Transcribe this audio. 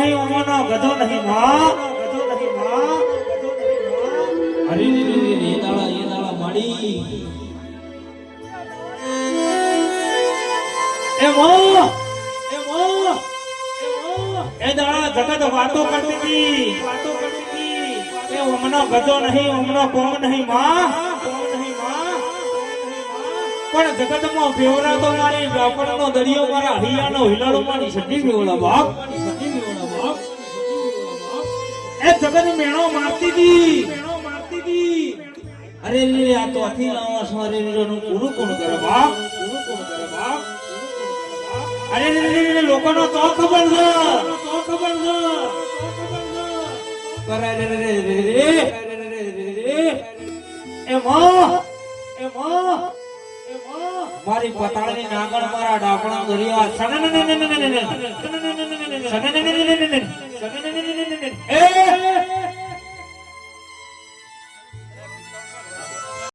નહીં ઓમનો ગધો નહીં માં ગધો નહીં માં અરે રે દાડા માડી એ મો એ દાડા જગત વાતો કરતી હતી એ ઓમનો ગધો નહીં ઓમનો કોમ નહીં માં પણ જગતમાં બેવરાતો મારી વ્યાપરનો દરિયો મારા હૈયાનો હિલાડો મારી સડી બેવડા બાપ એ જગત મેણો મારતી હતી અરે રે આ તો અથી લાવા સારે નું પૂરું કોણ કરે બાપ અરે રે લોકોનો તો ખબર છે અરે રે એ મારી પતાળની નાગણ મારા ડાપણા દરિયા